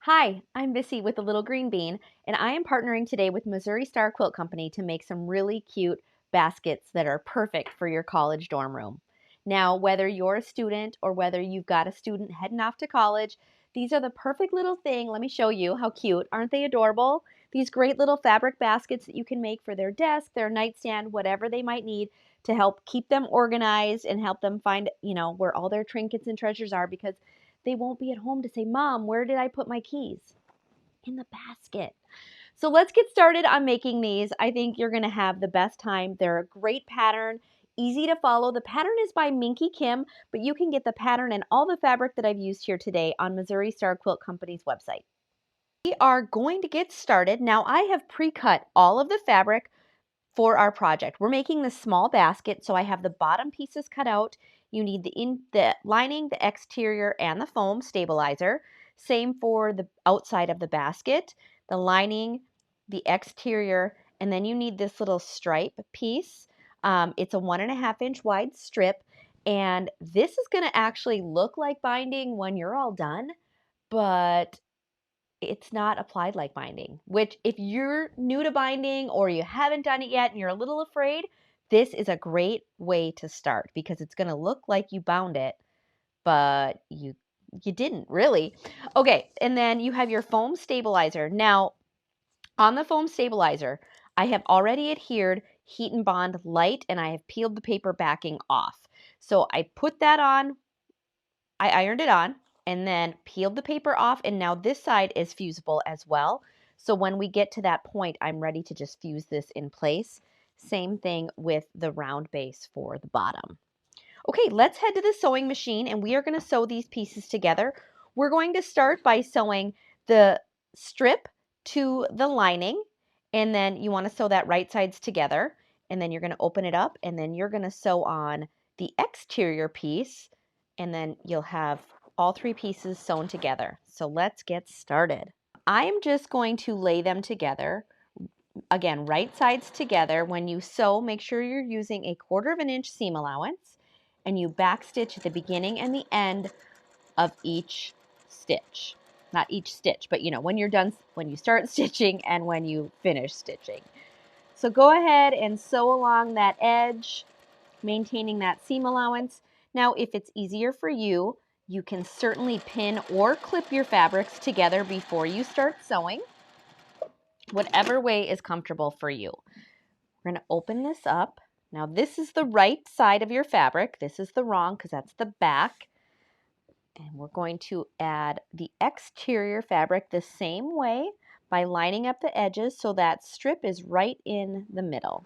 Hi, I'm Missy with the Little Green Bean, and I am partnering today with Missouri Star Quilt Company to make some really cute baskets that are perfect for your college dorm room. Now, whether you're a student or whether you've got a student heading off to college, these are the perfect little thing. Let me show you how cute. Aren't they adorable? These great little fabric baskets that you can make for their desk, their nightstand, whatever they might need to help keep them organized and help them find, where all their trinkets and treasures are because they won't be at home to say, Mom, where did I put my keys? In the basket. So let's get started on making these. I think you're going to have the best time. They're a great pattern, easy to follow. The pattern is by Minki Kim, but you can get the pattern and all the fabric that I've used here today on Missouri Star Quilt Company's website. We are going to get started. Now I have pre-cut all of the fabric for our project. We're making this small basket, so I have the bottom pieces cut out. You need the lining, the exterior, and the foam stabilizer. Same for the outside of the basket, the lining, the exterior, and then you need this little stripe piece. It's a 1.5 inch wide strip, and this is going to actually look like binding when you're all done, but it's not applied like binding, which if you're new to binding or you haven't done it yet and you're a little afraid, this is a great way to start because it's going to look like you bound it, but you didn't really. Okay, and then you have your foam stabilizer. Now, on the foam stabilizer, I have already adhered Heat and Bond Light and I have peeled the paper backing off. So I put that on, I ironed it on and then peeled the paper off, and now this side is fusible as well. So when we get to that point, I'm ready to just fuse this in place. Same thing with the round base for the bottom. Okay, let's head to the sewing machine and we are going to sew these pieces together. We're going to start by sewing the strip to the lining, and then you want to sew that right sides together, and then you're going to open it up, and then you're going to sew on the exterior piece, and then you'll have all three pieces sewn together. So let's get started. I am just going to lay them together. Again, right sides together. When you sew, make sure you're using a 1/4 inch seam allowance, and you back stitch at the beginning and the end of each stitch. Not each stitch, but when you're done, when you start stitching and when you finish stitching. So go ahead and sew along that edge, maintaining that seam allowance. Now, if it's easier for you, you can certainly pin or clip your fabrics together before you start sewing. Whatever way is comfortable for you. We're going to open this up. Now this is the right side of your fabric. This is the wrong because that's the back. And we're going to add the exterior fabric the same way by lining up the edges so that strip is right in the middle.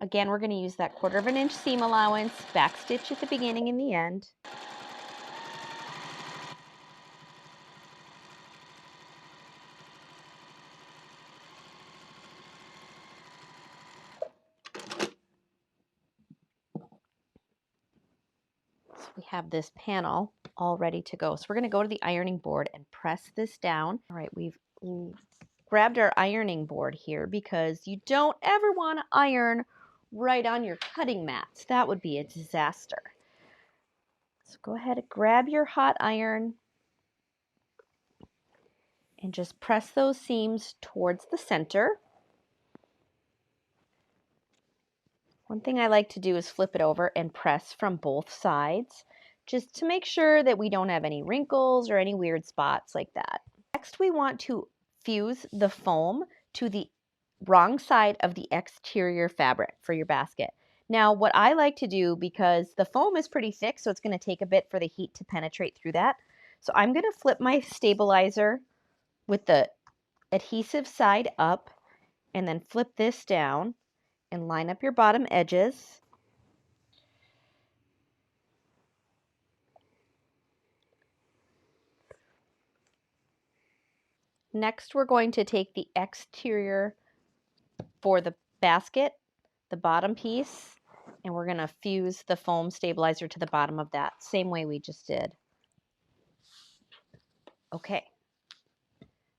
Again, we're going to use that 1/4 inch seam allowance, back stitch at the beginning and the end. So we have this panel all ready to go. So we're going to go to the ironing board and press this down. All right, we've grabbed our ironing board here because you don't ever want to iron right on your cutting mats. That would be a disaster. So go ahead and grab your hot iron and just press those seams towards the center. One thing I like to do is flip it over and press from both sides just to make sure that we don't have any wrinkles or any weird spots like that. Next, we want to fuse the foam to the wrong side of the exterior fabric for your basket. Now, what I like to do, because the foam is pretty thick, so it's going to take a bit for the heat to penetrate through that. So I'm going to flip my stabilizer with the adhesive side up and then flip this down and line up your bottom edges. Next, we're going to take the exterior for the basket, the bottom piece, and we're going to fuse the foam stabilizer to the bottom of that, same way we just did. Okay.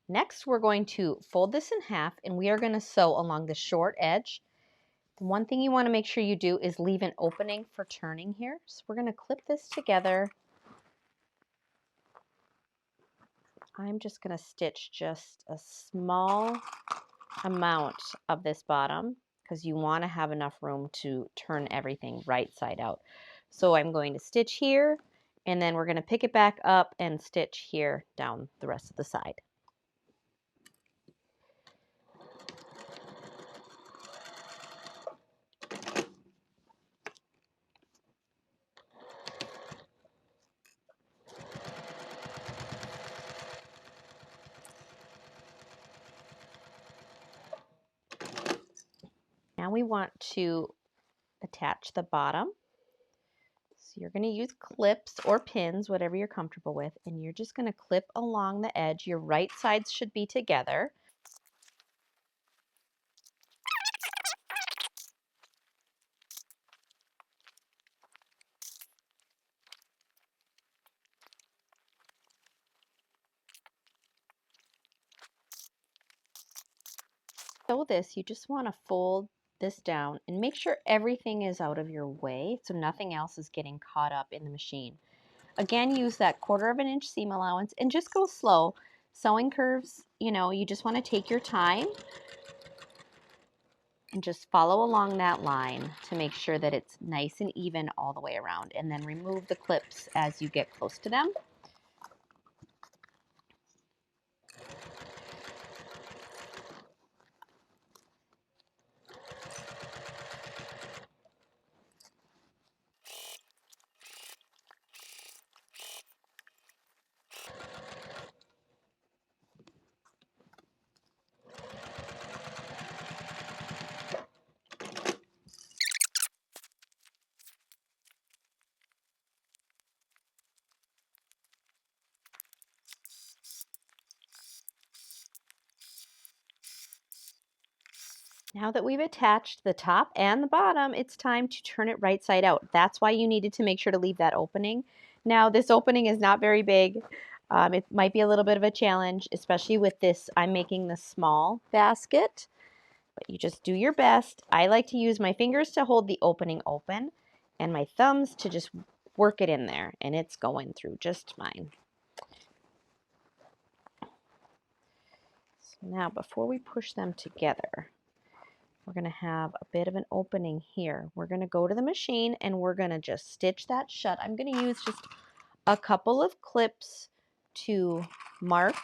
Next, we're going to fold this in half, and we are going to sew along the short edge. The one thing you want to make sure you do is leave an opening for turning here. So we're going to clip this together I'm just going to stitch just a small amount of this bottom because you want to have enough room to turn everything right side out. So I'm going to stitch here, and then we're going to pick it back up and stitch here down the rest of the side. Now we want to attach the bottom. So you're going to use clips or pins, whatever you're comfortable with, and you're just going to clip along the edge. Your right sides should be together. So this, you just want to fold this down and make sure everything is out of your way so nothing else is getting caught up in the machine. Again, use that 1/4 of an inch seam allowance and just go slow. Sewing curves, you just want to take your time and just follow along that line to make sure that it's nice and even all the way around, and then remove the clips as you get close to them. Now that we've attached the top and the bottom, it's time to turn it right side out. That's why you needed to make sure to leave that opening. Now, this opening is not very big. It might be a little bit of a challenge, especially with this. I'm making the small basket, but you just do your best. I like to use my fingers to hold the opening open and my thumbs to just work it in there, and it's going through just fine. So now, before we push them together, we're going to have a bit of an opening here. We're going to go to the machine and we're going to just stitch that shut. I'm going to use just a couple of clips to mark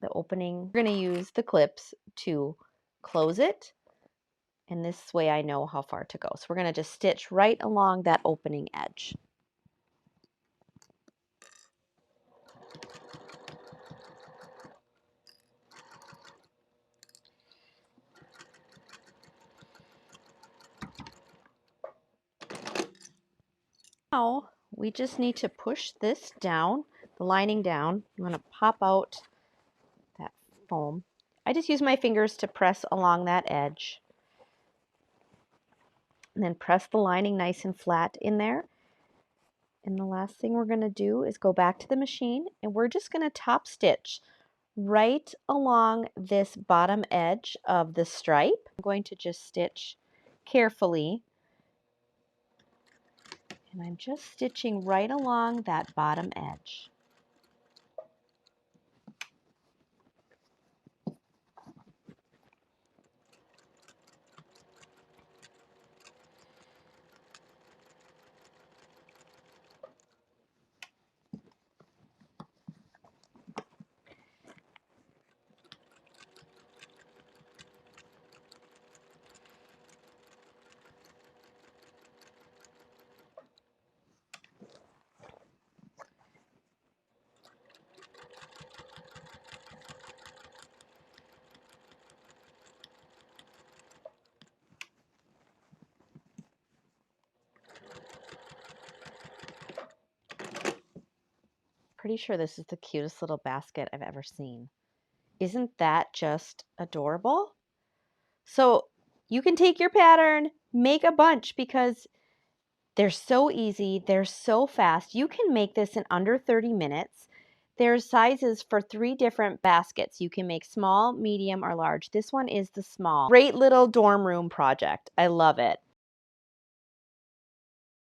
the opening. We're going to use the clips to close it, and this way I know how far to go. So we're going to just stitch right along that opening edge. Now we just need to push this down, the lining down. I'm going to pop out that foam. I just use my fingers to press along that edge. And then press the lining nice and flat in there. And the last thing we're going to do is go back to the machine, and we're just going to top stitch right along this bottom edge of the stripe. I'm going to just stitch carefully, and I'm just stitching right along that bottom edge. Pretty sure this is the cutest little basket I've ever seen. Isn't that just adorable? So you can take your pattern, make a bunch, because they're so easy, they're so fast. You can make this in under 30 minutes. There's sizes for 3 different baskets. You can make small, medium, or large. This one is the small. Great little dorm room project. I love it.